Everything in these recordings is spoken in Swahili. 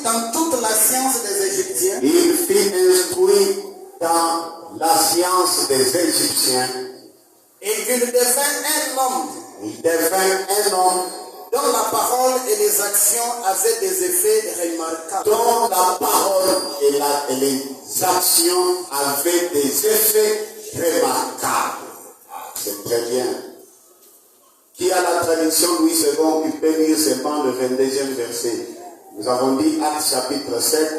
dans toute la science des Égyptiens. Il fut instruit dans la science des Égyptiens. Et il devint un homme Il devint un homme dont la parole et les actions avaient des effets remarquables. dont la parole et les actions avaient des effets remarquables. C'est très bien. Qui a la traduction Louis II, qui peut lire seulement le 22e verset. Nous avons dit Actes chapitre 7,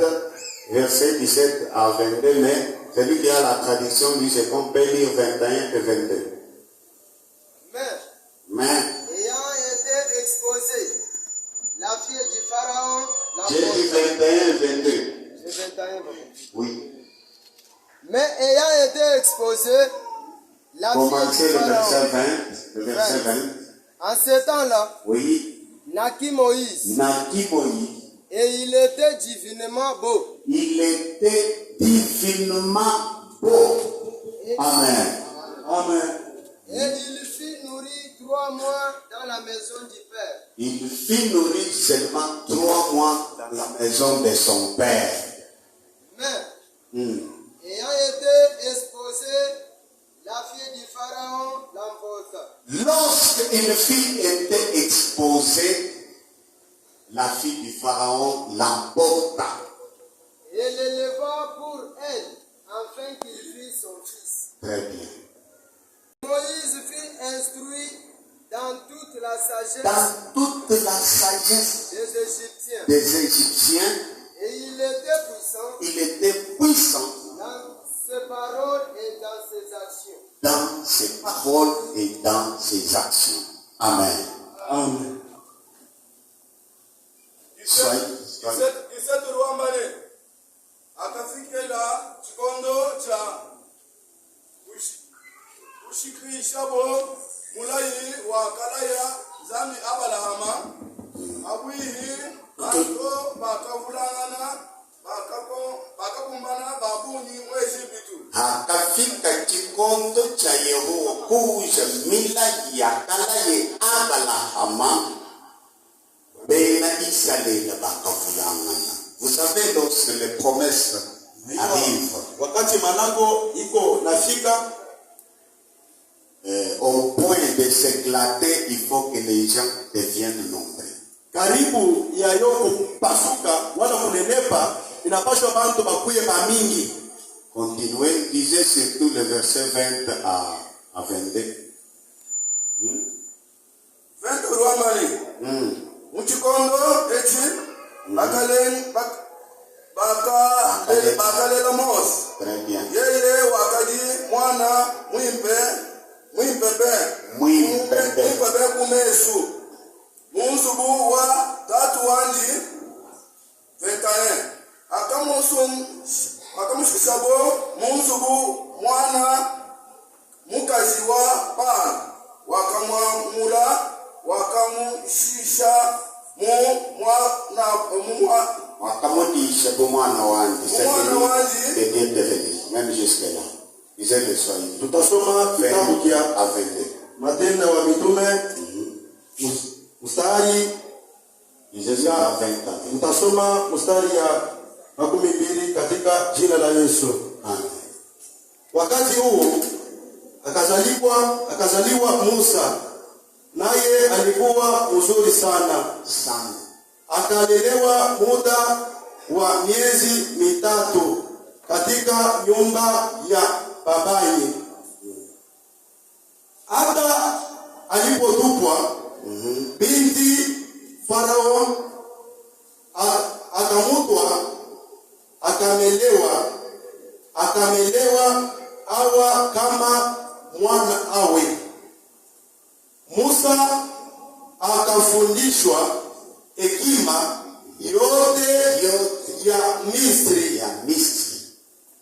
verset 17 à 22, mais celui qui a la traduction Louis II peut lire 21 et 22. Mais ayant été exposé, la fille du Pharaon j'ai dit 21 et 22. C'est 21. Oui. Mais ayant été exposé, la fille Commencez du le verset Pharaon, 20. Le verset 20. en ce temps-là, Oui. naquit Moïse, Naquit Moïse. et il était divinement beau. Il était divinement beau. Amen. Amen. Et il fut nourri 3 mois dans la maison du Père. Il fut nourri seulement 3 mois dans la maison de son père. Mais, ayant été exposé, la fille du Pharaon l'emporta. Lorsqu'une fille était exposée, la fille du Pharaon l'emporta. Et l'éleva pour elle, afin qu'il fît son fils. Très bien. Moïse fut instruit dans toute la sagesse Dans toute la sagesse des Égyptiens. des Égyptiens, Et il était puissant il était puissant dans ses paroles et dans ses actions. dans ses paroles et dans ses actions. Amen. Amen. Isetu Rwambane akafikela chikondo cha ushikishabo mulai wa kalaya zambi abalahama abwihi banto bakavulangana bakakumbana babuni mwejibitu Akafika kikondo cha Yehova kuja mila ya kalaye Abalahama bena Israël bakavulangana. Vous savez, lorsque les promesses arrivent, wakati malango iko nafika au point de s'éclater, il faut que les gens deviennent nombreux. karibu ya yoko kupasuka wala kunenepa, inapaswa bantu bakuye bamingi. Continuez, lisez surtout le verset 20 à 22. 20 Rwambane muchikondo echi bakalela Mose. Très bien. Yeye wakadi mwana mwimpebe kumesu munzubu wa tatu wanji 21 akamushikisabo munzubu mwana mukazi wa pana wakamwamula wakamushisha Wakamudisha kwa mwana wanji. Même jusque là. Lisez le soir. Tutasoma kitabu cha À 22. Matendo wa Mitume mstari Lisez à 20. tutasoma mstari ya 12 katika jina la Yesu. Amen. Wakati huu akazaliwa Musa, naye alikuwa mzuri sana. Akalelewa muda wa miezi 3 katika nyumba ya babaye. Hata alipotupwa, binti Farao akamutwa, akamelewa awa kama mwana awe. Musa akafundishwa hekima yote ya Misri.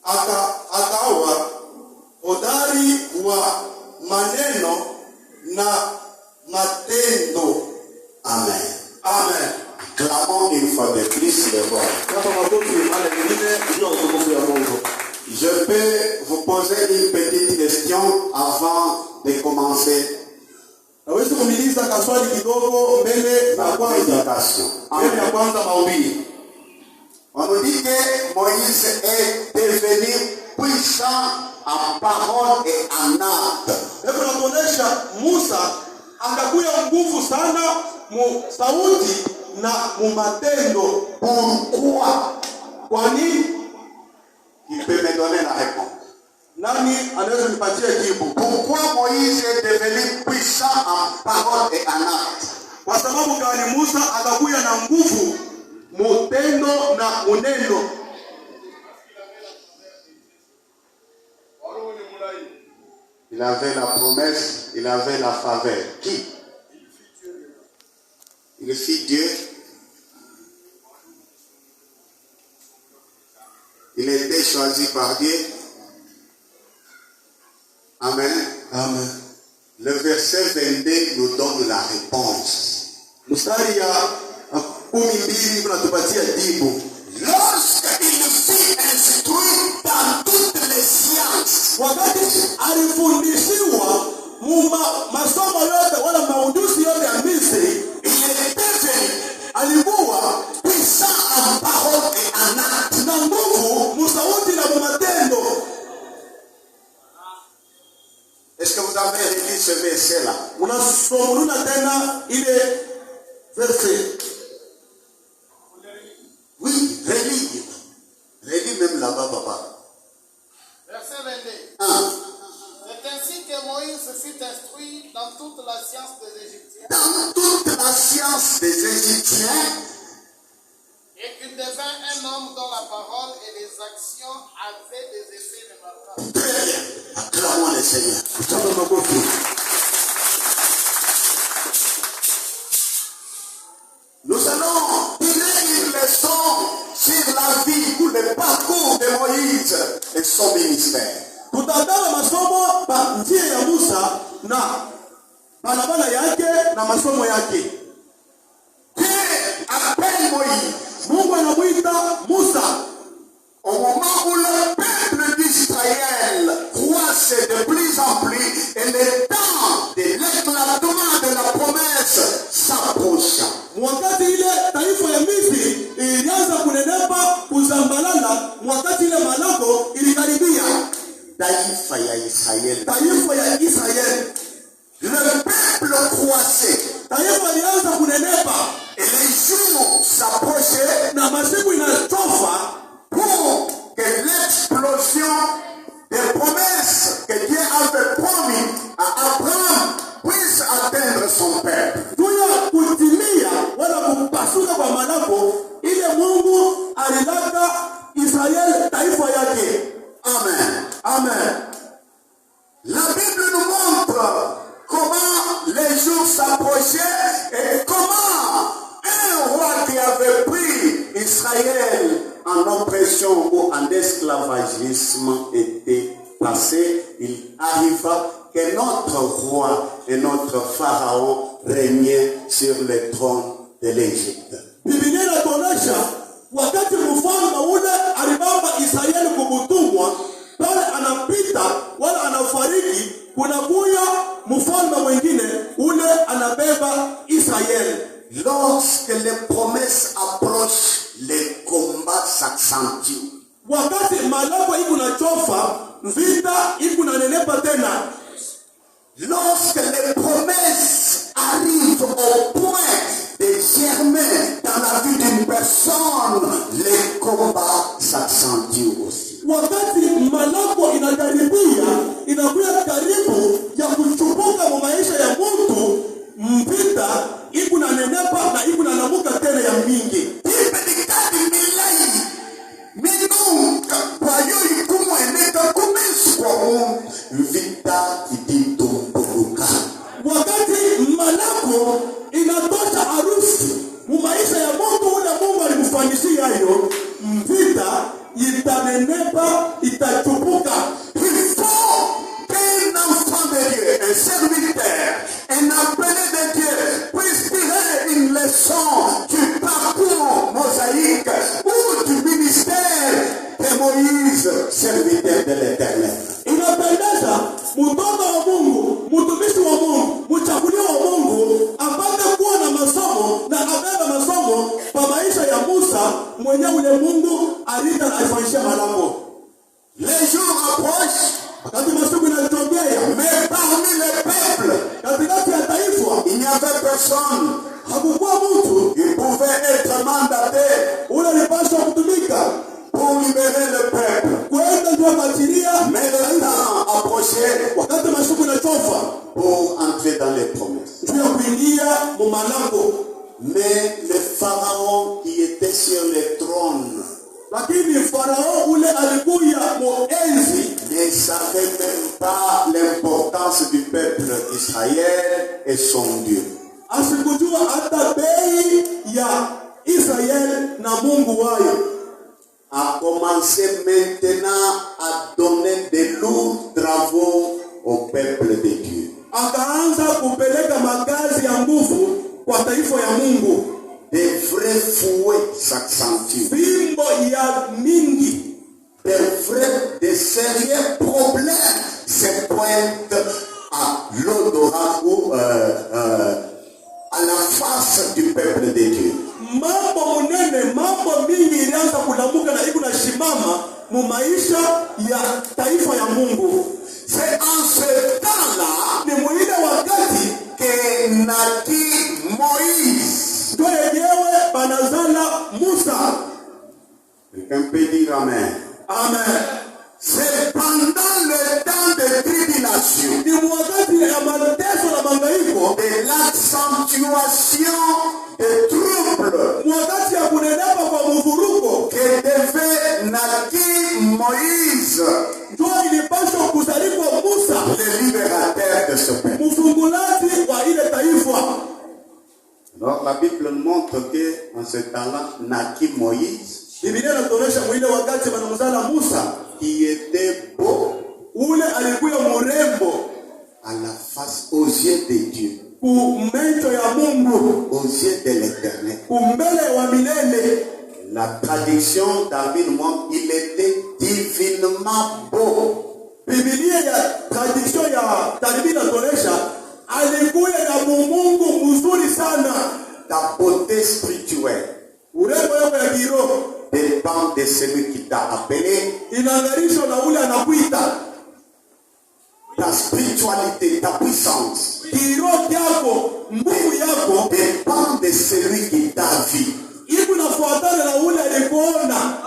Akawa hodari wa maneno na matendo. Amen. Amen. Clamons une fois de plus le roi. Je peux vous poser une petite question avant de commencer Naweza kuuliza kaswali kidogo mbele la na kwanza. prédication. Mbele ya kwanza mahubiri. On nous dit que Moïse est devenu puissant en parole et en acte. Hebu natuonesha Musa akakuya nguvu sana mu sauti na mu matendo. Pourquoi? Kwa nini? Il peut me donner la réponse. Nani anaweza nipatie jibu? Pourquoi Moïse est devenu puissant en parole et en acte? Kwa sababu gani Musa akakuya na nguvu mutendo na muneno? Il avait la promesse, il avait la faveur. Qui? Il fit Dieu. Il était choisi par Dieu. Amen. Amen. Le verset 22 nous donne la réponse. Mstari ya 12 tunatupatia jibu. Lorsqu'il fut instruit dans toutes les sciences, Wakati alifundishiwa masomo yote wala maujuzi yote ya Misri, il était devenu alikuwa puissant en parole et en acte. na nguvu musauti na mumatendo. Est-ce que vous avez relu ce verset-là? Unasomuluna tena ile verse. Oui, relis. Relis même là-bas, papa. Verset 22. Ah. C'est ainsi que Moïse fut instruit dans toute la science des Égyptiens Dans toute la science des Égyptiens, et qu'il devint un homme dont la parole et les actions avaient des effets remarquables. très bien. Acclamons le Seigneur. Nous allons tirer une leçon sur la vie ou le parcours de Moïse et son ministère. Tutagawa masomo pa njia ya Musa na barabara yake na masomo yake. Dieu appelle Moïse Mungu anamuita Musa au moment où le peuple d'Israël croissait de plus en plus et le temps de l'éclatement de la promesse s'approcha. wakati ile taifa ya Misri ilianza kunenepa kuzambalala, wakati ile malango ilikaribia Taifa ya Israël. taifa ya Israeli. Le peuple croissait Taifa ilianza kunenepa et les jours s'approchaient na masiku inatofa pour que l'explosion des promesses que Dieu avait promis à Abraham puisse atteindre son peuple. tuya kutimia wala kupasuka kwa malango ile Mungu alilaka Israeli taifa yake. Amen. Amen. La Bible nous montre comment les jours s'approchaient et comment un roi qui avait pris Israël en oppression ou en esclavagisme était passé. Il arriva que notre roi et notre pharaon régnaient sur le trône de l'Égypte. Biblia inatuonyesha wakati mfalme ule alibamba Israeli kubutumwa, pale anapita wala anafariki, kunakuya mfalme mwingine ule anabeba Israeli. Lorsque les promesses approchent, les combats s'accentuent. Wakati malango iko na chofa, vita iko na nenepa tena. Lorsque les promesses arrivent au point de germer dans la vie d'une personne, les combats s'accentuent aussi. Wakati malango inakaribia, inakuya karibu ya kuchupuka mu maisha ya mtu, mpita iko na nenepa na iko na lamuka tena ya mingi. Vita ikitumbuka. Wakati malako inatosha harufu mu maisha ya mtu ule Mungu alimfanyishia hiyo, vita itanenepa, itachupuka. Il faut qu'un enfant de Dieu, un serviteur, un appelé de Dieu puisse tirer une leçon du parcours mosaïque ou du ministère de Moïse, serviteur de l'Éternel. Inapendeza mtoto wa Mungu, mtumishi wa Mungu, mchaguliwa wa Mungu apate kuwa na masomo na abeba masomo kwa maisha ya Musa mwenye ule Mungu alita alifanyisha malango. Les jours approchent, Wakati masiku inatokea, mais parmi les peuples, katikati ya taifa il n'y avait personne hakukuwa mtu qui pouvait être mandaté ule alipaswa kutumika pour libérer le peuple. kwenda ndio kuachilia. Mais le temps approchait Wakati masiku inatofa pour entrer dans les promesses. juu ya kuingia mu malango, Mais le pharaon qui était sur le trône lakini Farao ule alikuya muenzi, ne savait même pas l'importance du peuple d'Israël et son Dieu. asikujua hata bei ya Israel na Mungu wayo. A commencé maintenant à donner de lourds travaux au peuple de Dieu. Akaanza kupeleka makazi ya nguvu kwa taifa ya Mungu. Des vrais fouets s'accentuent. Fimbo ya mingi, Des sérieux problèmes se pointent à l'odorat ou à la face du peuple de Dieu. mambo munene, mambo mingi ilianza kulamuka na iku na shimama mu maisha ya taifa ya Mungu. C'est en ce temps-là Ni mwile wakati que naquit Moïse. ndio yenyewe banazala Musa. Quelqu'un peut dire Amen. Amen. C'est pendant le temps de tribulation, Ni wakati ya mateso na mangaiko, de l'accentuation des troubles, wakati ya kunenepa kwa mvuruko, que devait naquir Moïse, ndio ilipaswa kuzaliwa Musa, le libérateur de ce peuple. mfungulaji wa ile taifa. Alors la Bible nous montre que en ce temps-là naquit Moïse, Biblia inatuonyesha mwile wakati banamzala Musa, qui était beau ule alikuwa mrembo à la face, aux yeux de Dieu, kumecho ya Mungu, aux yeux de l'Éternel. kumbele wa milele. La traduction David montre il était divinement beau. Biblia ya tradition ya David inatuonyesha alikuwa na Mungu mzuri sana. Ta beauté spirituelle Urembo yako ya kiroho dépend de celui qui t'a appelé. inaangalishwa na ule anakuita. Ta spiritualité, ta puissance Kiroho yako, nguvu yako dépend de celui qui t'a vu. iko nafuatana na ule alikuona.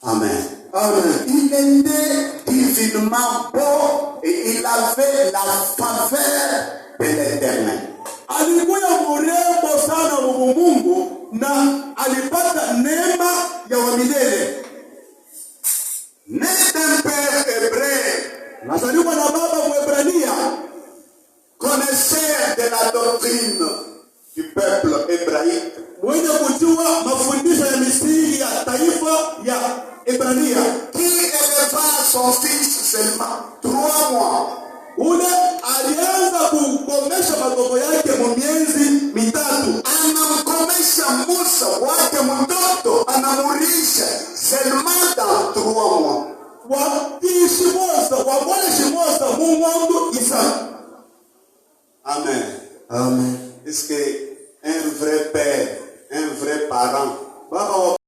Amen. Amen. Il était divinement beau et il avait la faveur de l'Éternel. Alikuwa mrembo sana wa Mungu na alipata neema ya wa milele. Né d'un père hébreu, Nazaliwa na baba Mwebrania, connaisseur de la doctrine du peuple hébraïque, mwenye kujua mafundisho ya misingi ya taifa ya Ebrania, qui éleva son fils seulement 3 mois. ule alianza kukomesha matoto yake mu miezi mitatu. Anamkomesha Musa wake mtoto, anamurisha seulement dans 3 mois. Wakishimoza, wabole shimoza, Mungu